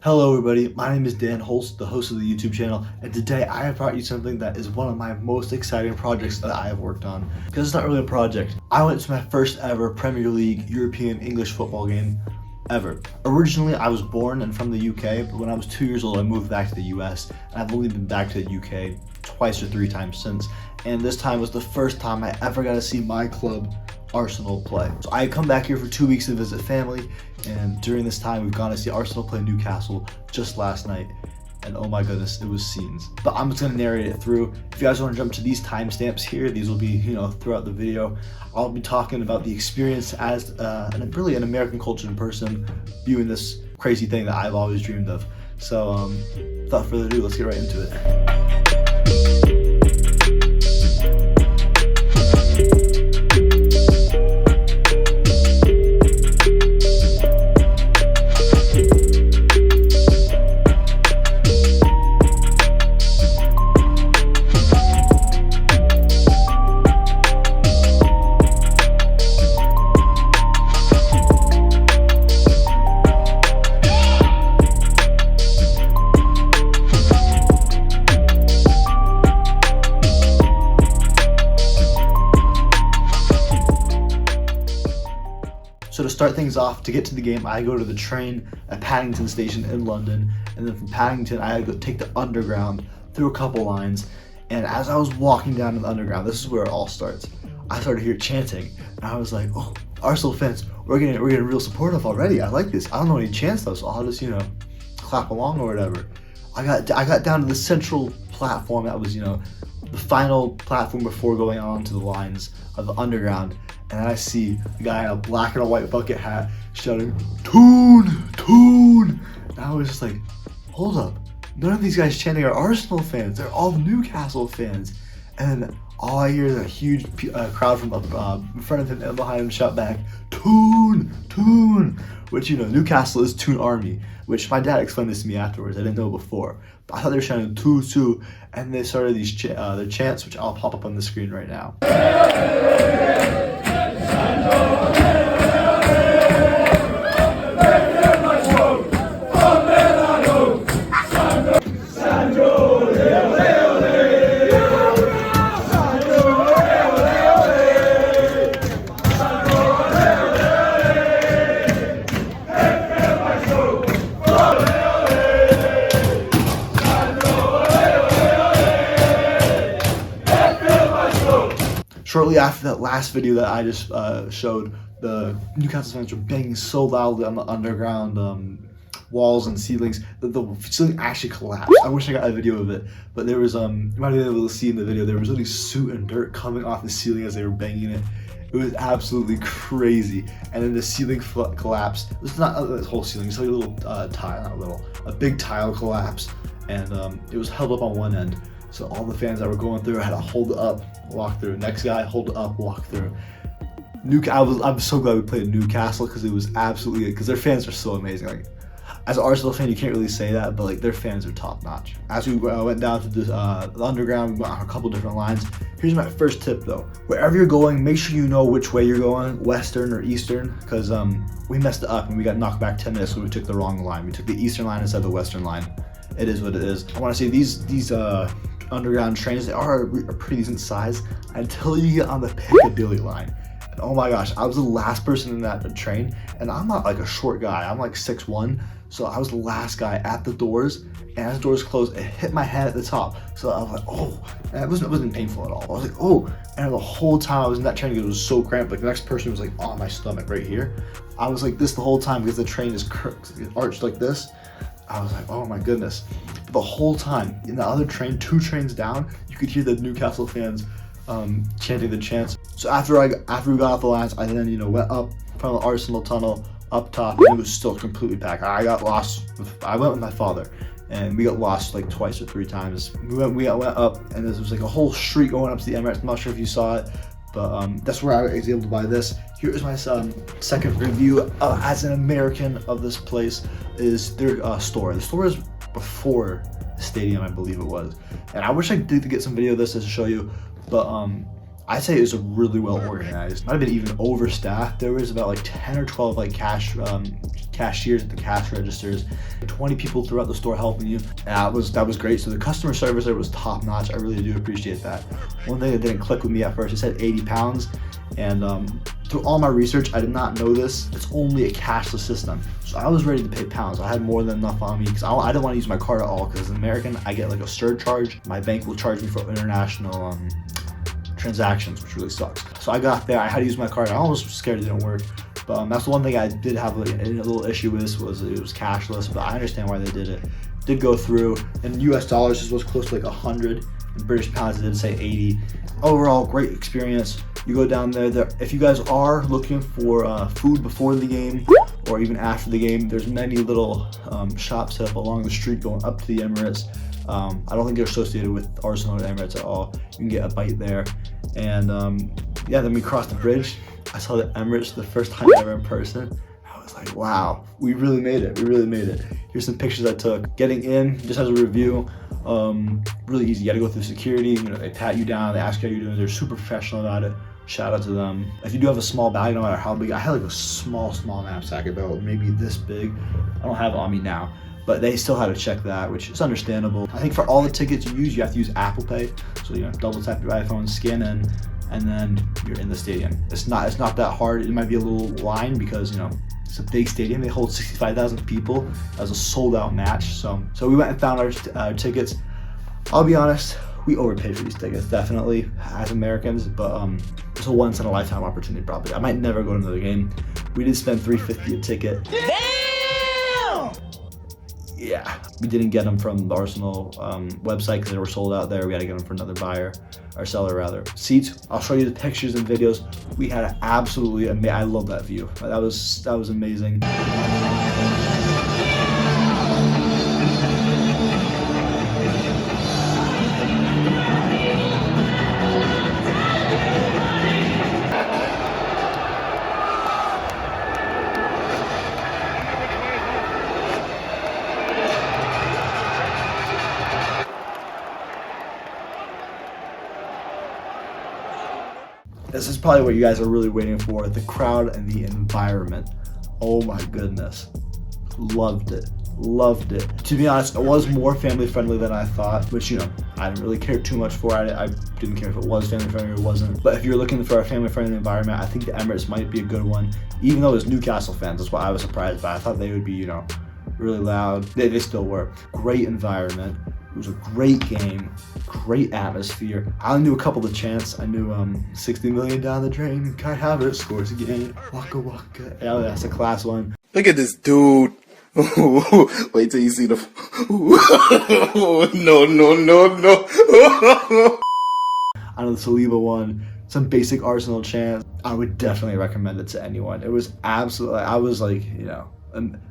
Hello everybody, my name is Dan Holst, the host of the YouTube channel, and today I have brought you something that is one of my most exciting projects that I have worked on. Because it's not really a project. I went to my first ever Premier League European English football game ever. Originally I was born and from the UK, but when I was 2 years old I moved back to the US, and I've only been back to the UK twice or three times since, and this time was the first time I ever got to see my club Arsenal play. So I come back here for 2 weeks to visit family, and during this time we've gone to see Arsenal play Newcastle just last night, and oh my goodness, it was scenes. But I'm just gonna narrate it through. If you guys want to jump to these timestamps here, these will be throughout the video. I'll be talking about the experience as really an American cultured person viewing this crazy thing that I've always dreamed of. So without further ado, let's get right into it. So to start things off, to get to the game, I go to the train at Paddington Station in London, and then from Paddington, I had to go take the underground through a couple lines. And as I was walking down to the underground, this is where it all starts. I started to hear chanting, and I was like, "Oh, Arsenal fans, we're getting real supportive already. I like this. I don't know any chants though, so I'll just clap along or whatever." I got down to the central platform. That was the final platform before going on to the lines of the underground. And I see a guy in a black and a white bucket hat shouting, "Toon! Toon!" And I was just like, hold up. None of these guys chanting are Arsenal fans. They're all Newcastle fans. And all I hear is a huge crowd from in front of him and behind him shout back, "Toon! Toon!" Which, Newcastle is Toon Army, which my dad explained this to me afterwards. I didn't know before. But I thought they were shouting "Too Soo," and they started these their chants, which I'll pop up on the screen right now. Shortly after that last video that I just showed, the Newcastle fans were banging so loudly on the underground walls and ceilings that the ceiling actually collapsed. I wish I got a video of it, but there was, you might be able to see in the video, there was really soot and dirt coming off the ceiling as they were banging it. It was absolutely crazy. And then the ceiling collapsed. It's not the whole ceiling, it's like a little a big tile collapsed, and it was held up on one end. So all the fans that were going through had to hold it up, walk through. Next guy, hold it up, walk through. I'm so glad we played Newcastle because it was absolutely, because their fans are so amazing. Like, as an Arsenal fan, you can't really say that, but like their fans are top notch. As we went down to the underground, we went on a couple different lines. Here's my first tip though: wherever you're going, make sure you know which way you're going, western or eastern, because we messed it up and we got knocked back 10 minutes when we took the wrong line. We took the eastern line instead of the western line. It is what it is. I want to say these underground trains, they are a pretty decent size until you get on the Piccadilly line. And oh my gosh, I was the last person in that train, and I'm not like a short guy, I'm like 6'1", so I was the last guy at the doors, and as the doors closed, it hit my head at the top. So I was like, oh, and it wasn't painful at all. I was like, oh, and the whole time I was in that train, it was so cramped, like the next person was like on my stomach right here. I was like this the whole time because the train is arched like this. I was like, oh my goodness. But the whole time, in the other train, 2 trains down, you could hear the Newcastle fans chanting the chants. So after we got off the lines, I then went up from the Arsenal tunnel up top, and it was still completely packed. I got lost. I went with my father, and we got lost like twice or 3 times. We went up, and there was like a whole street going up to the Emirates. I'm not sure if you saw it, but that's where I was able to buy this. Here's my second review as an American of this place. Is their store. The store is before the stadium, I believe it was. And I wish I did get some video of this to show you, but I'd say it was really well organized. Might have been even overstaffed. There was about like 10 or 12 like cashiers at the cash registers, 20 people throughout the store helping you. That was great. So the customer service there was top notch. I really do appreciate that. One thing that didn't click with me at first, it said 80 pounds. And through all my research, I did not know this. It's only a cashless system. So I was ready to pay pounds. I had more than enough on me because I didn't want to use my card at all, because as an American, I get like a surcharge. My bank will charge me for international transactions, which really sucks. So I got there, I had to use my card. I almost was scared it didn't work. But that's the one thing I did have like, a little issue with, was it was cashless, but I understand why they did it. It did go through. In US dollars, this was close to like 100. In British pounds, it did say 80. Overall, great experience. You go down there, if you guys are looking for food before the game or even after the game, there's many little shops set up along the street going up to the Emirates. I don't think they're associated with Arsenal or Emirates at all. You can get a bite there. And yeah, then we crossed the bridge. I saw the Emirates the first time ever in person. I was like, wow, we really made it. We really made it. Here's some pictures I took. Getting in, just as a review, really easy. You gotta go through security. You know, they pat you down, they ask you how you're doing. They're super professional about it. Shout out to them. If you do have a small bag, no matter how big, I had like a small knapsack about maybe this big. I don't have it on me now, but they still had to check that, which is understandable. I think for all the tickets you use, you have to use Apple Pay. So you know, double tap your iPhone, scan in, and then you're in the stadium. It's not that hard. It might be a little line because, you know, it's a big stadium. They hold 65,000 people. That was a sold out match. So we went and found our tickets. I'll be honest, we overpaid for these tickets, definitely, as Americans, but it's a once in a lifetime opportunity probably. I might never go to another game. We did spend $350 a ticket. Damn! Yeah, we didn't get them from the Arsenal website because they were sold out there. We had to get them for another seller rather. Seats, I'll show you the pictures and videos. We had an absolutely amazing, I love that view. That was amazing. This is probably what you guys are really waiting for, the crowd and the environment. Oh my goodness. Loved it. Loved it. To be honest, it was more family friendly than I thought, which, you know, I didn't really care too much for. I didn't care if it was family friendly or it wasn't. But if you're looking for a family friendly environment, I think the Emirates might be a good one. Even though it's Newcastle fans, that's what I was surprised by. I thought they would be, you know, really loud. They still were. Great environment. It was a great game, great atmosphere. I only knew a couple of chants. I knew 60 million down the drain, Kai Havertz scores again, waka waka. Yeah, that's a class one. Look at this dude. Wait till you see the... No. I know the Saliba one, some basic Arsenal chants. I would definitely recommend it to anyone. It was absolutely, I was like, you know,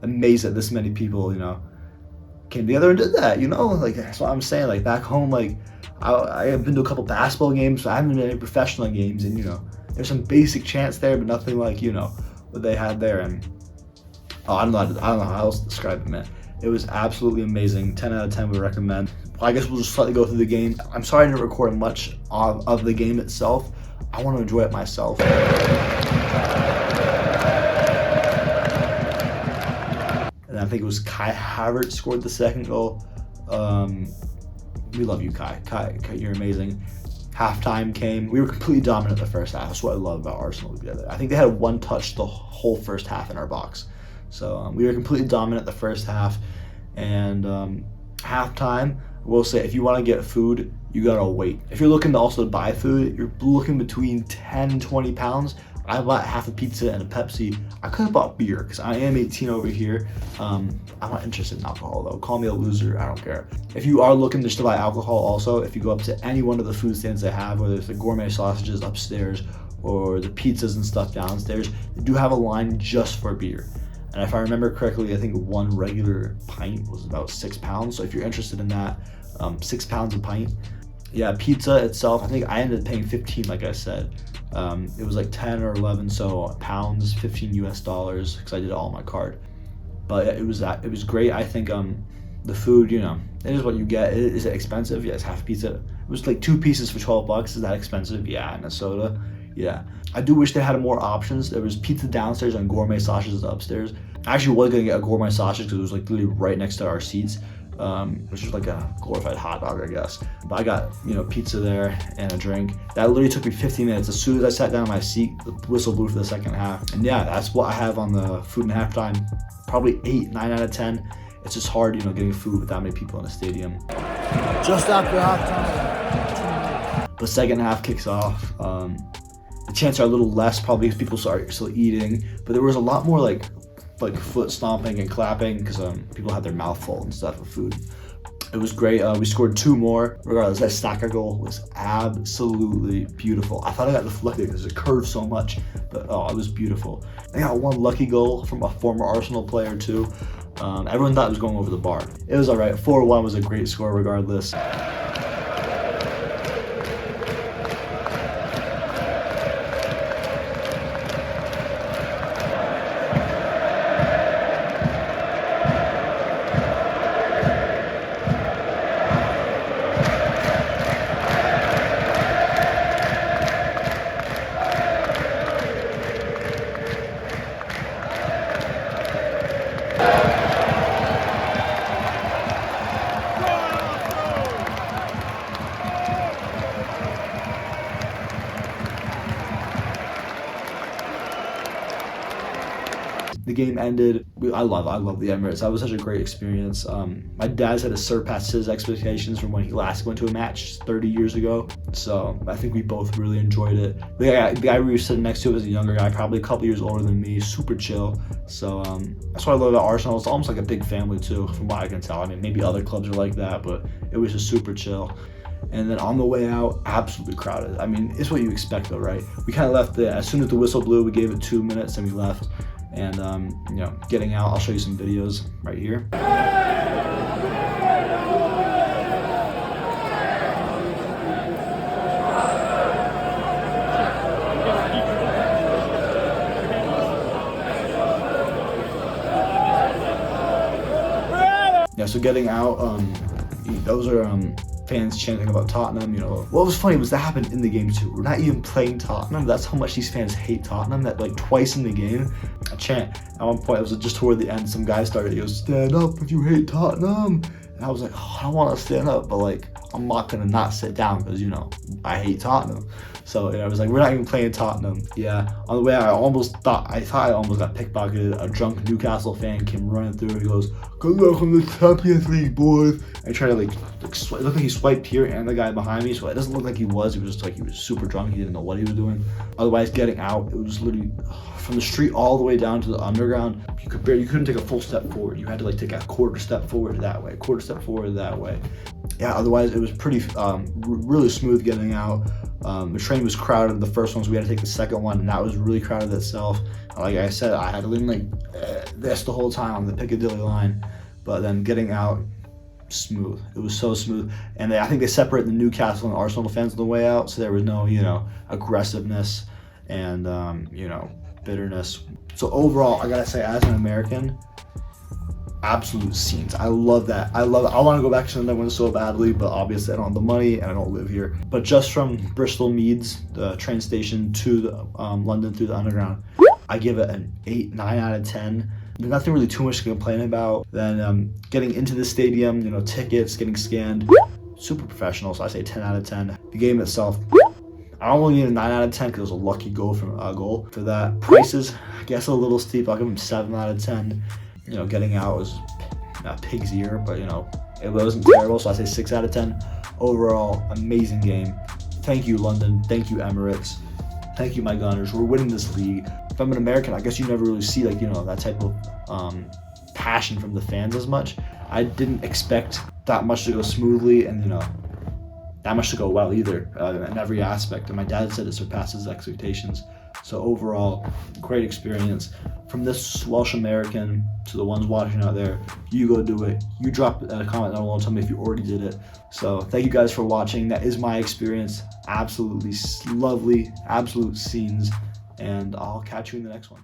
amazed that this many people, you know, came together and did that, you know, like that's what I'm saying. Like back home, like I have been to a couple basketball games, but I haven't been to any professional games, and you know, there's some basic chants there, but nothing like, you know, what they had there. And I don't know how else to describe it, man. It was absolutely amazing. 10 out of 10 would recommend. I guess we'll just slightly go through the game. I'm sorry I didn't record much of the game itself. I want to enjoy it myself. And I think it was Kai Havertz scored the second goal. We love you, Kai. Kai, you're amazing. Halftime came. We were completely dominant the first half. That's what I love about Arsenal together. I think they had one touch the whole first half in our box. So we were completely dominant the first half. And halftime, I will say, if you want to get food, you gotta wait. If you're looking to also buy food, you're looking between 10 and 20 pounds. I bought half a pizza and a Pepsi. I could have bought beer because I am 18 over here. I'm not interested in alcohol though. Call me a loser, I don't care. If you are looking just to buy alcohol also, if you go up to any one of the food stands they have, whether it's the gourmet sausages upstairs or the pizzas and stuff downstairs, they do have a line just for beer. And if I remember correctly, I think one regular pint was about 6 pounds. So if you're interested in that, 6 pounds a pint. Yeah, pizza itself, I think I ended up paying 15, like I said. It was like 10 or 11 pounds, 15 US dollars, because I did it all on my card. But it was great. I think The food, you know, it is what you get. Is it expensive? Yes. Half pizza. It was like 2 pieces for $12. Is that expensive? Yeah. And a soda. Yeah. I do wish they had more options. There was pizza downstairs and gourmet sausages upstairs. I actually was gonna get a gourmet sausage because it was like literally right next to our seats, which is like a glorified hot dog, I guess. But I got, you know, pizza there and a drink. That literally took me 15 minutes. As soon as I sat down in my seat, the whistle blew for the second half. And yeah, that's what I have on the food and halftime. Probably 8, 9 out of 10. It's just hard, you know, getting food with that many people in a stadium. Just after halftime. The second half kicks off. The chants are a little less, probably because people are still eating, but there was a lot more like foot stomping and clapping because people had their mouth full and stuff of food. It was great. We scored 2 more. Regardless, that Saka goal was absolutely beautiful. I thought I got deflected because it curved so much, but oh, it was beautiful. I got 1 lucky goal from a former Arsenal player too. Everyone thought it was going over the bar. It was all right. 4-1 was a great score regardless. The game ended. I love the Emirates. That was such a great experience. My dad said it surpassed his expectations from when he last went to a match 30 years ago. So I think we both really enjoyed it. The guy we were sitting next to was a younger guy, probably a couple years older than me, super chill. So that's what I love about Arsenal. It's almost like a big family too, from what I can tell. I mean, maybe other clubs are like that, but it was just super chill. And then on the way out, absolutely crowded. I mean, it's what you expect though, right? We kind of left as soon as the whistle blew, we gave it 2 minutes and we left. And you know, getting out, I'll show you some videos right here. Yeah, so getting out, those are fans chanting about Tottenham. You know, what was funny was that happened in the game too. We're not even playing Tottenham. That's how much these fans hate Tottenham, that like twice in the game, a chant. At one point, it was just toward the end, some guy started, he goes, "Stand up if you hate Tottenham." And I was like, oh, I don't want to stand up, but like, I'm not gonna not sit down because, you know, I hate Tottenham. So yeah, I was like, we're not even playing Tottenham. Yeah, on the way out, I thought I almost got pickpocketed. A drunk Newcastle fan came running through and he goes, "Good luck in the Champions League, boys." I tried to like it looked like he swiped here and the guy behind me, so it doesn't look like he was. He was just like, he was super drunk. He didn't know what he was doing. Otherwise, getting out, it was literally from the street all the way down to the underground. You couldn't take a full step forward. You had to like take a quarter step forward that way, quarter step forward that way. Yeah, otherwise it was pretty really smooth getting out. The train was crowded, the first one, so we had to take the second one, and that was really crowded itself. Like I said, I had to lean like this the whole time on the Piccadilly line, but then getting out, smooth. It was so smooth. And I think they separated the Newcastle and Arsenal fans on the way out, so there was no, you know, aggressiveness and you know, bitterness. So overall, I gotta say, as an American, absolute scenes. I love that. I love it. I want to go back to the Netherlands so badly, but obviously I don't have the money and I don't live here. But just from Bristol Meads, the train station, to the, London through the underground, I give it an 8, 9 out of 10. There's nothing really too much to complain about. Then getting into the stadium, you know, tickets, getting scanned, super professional, so I say 10 out of 10. The game itself, I don't really need a 9 out of 10 because it was a lucky goal for that. Prices, I guess a little steep. I'll give them 7 out of 10. You know, getting out was a pig's ear, but you know, it wasn't terrible, so I say 6 out of 10. Overall, amazing game. Thank you, London. Thank you, Emirates. Thank you, my Gunners. We're winning this league. If I'm an American, I guess you never really see, like, you know, that type of passion from the fans as much. I didn't expect that much to go smoothly, and you know, that much to go well either, in every aspect. And my dad said it surpasses expectations. So overall, great experience. From this Welsh American to the ones watching out there, you go do it. You drop a comment down below and tell me if you already did it. So thank you guys for watching. That is my experience. Absolutely lovely, absolute scenes. And I'll catch you in the next one.